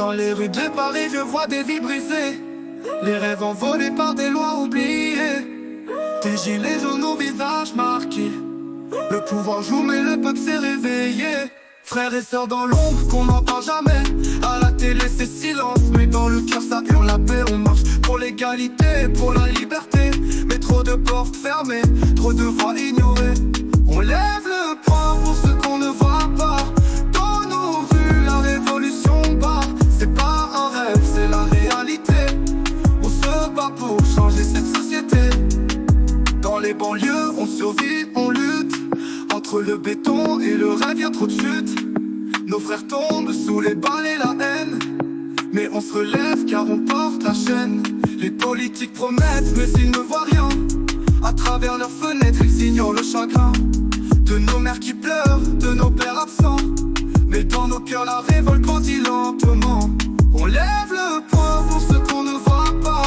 Dans les rues de Paris, je vois des vies brisées, les rêves envolés par des lois oubliées. Des gilets jaunes au visage marqués, le pouvoir joue mais le peuple s'est réveillé. Frères et sœurs dans l'ombre qu'on n'en parle jamais. À la télé c'est silence, mais dans le cœur ça hurle la paix. On marche pour l'égalité, pour la liberté, mais trop de portes fermées, trop de voix ignorées. On lève le poing pour ceux qu'on ne voit pas. Dans nos rues la révolution bat. C'est pas un rêve, c'est la réalité. On se bat pour changer cette société. Dans les banlieues on survit, on lutte. Entre le béton et le rêve y'a trop de chutes. Nos frères tombent sous les balles et la haine, mais on se relève car on porte la chaîne. Les politiques promettent mais ils ne voient rien. À travers leurs fenêtres ils ignorent le chagrin de nos mères qui pleurent, de nos pères absents. Mais dans nos cœurs la révolte grandit lentement. On lève le poing pour ceux qu'on ne voit pas.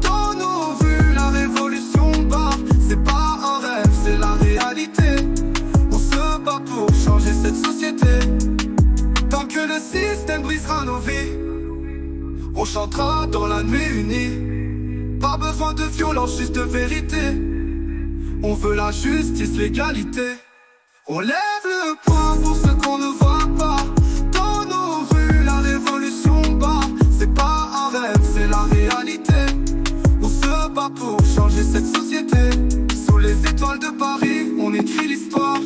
Dans nos rues la révolution bat. C'est pas un rêve, c'est la réalité. Pour changer cette société. Tant que le système brisera nos vies, on chantera dans la nuit unie. Pas besoin de violence, juste de vérité. On veut la justice, l'égalité. On lève le poing pour ceux qu'on ne voit pas. Dans nos rues la révolution bat. C'est pas un rêve, c'est la réalité. On se bat pour changer cette société. Sous les étoiles de Paris, on écrit l'histoire.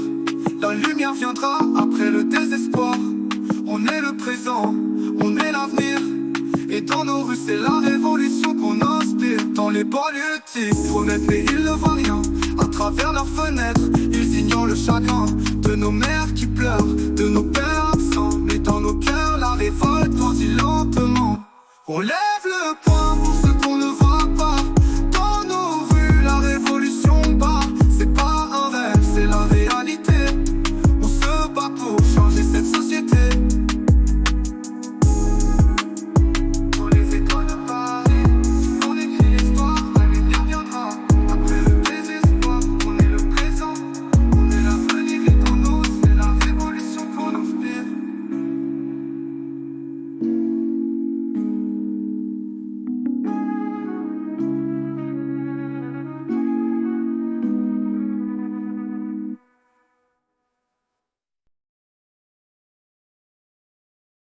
La lumière viendra après le désespoir. On est le présent, on est l'avenir. Et dans nos rues c'est la révolution qu'on inspire. Dans les banlieues ils promettent mais ils ne voient rien. À travers leurs fenêtres, ils ignorent le chagrin de nos mères qui pleurent, de nos pères absents. Mais dans nos cœurs la révolte grandit lentement. On lève le poing pour ceux qu'on ne voit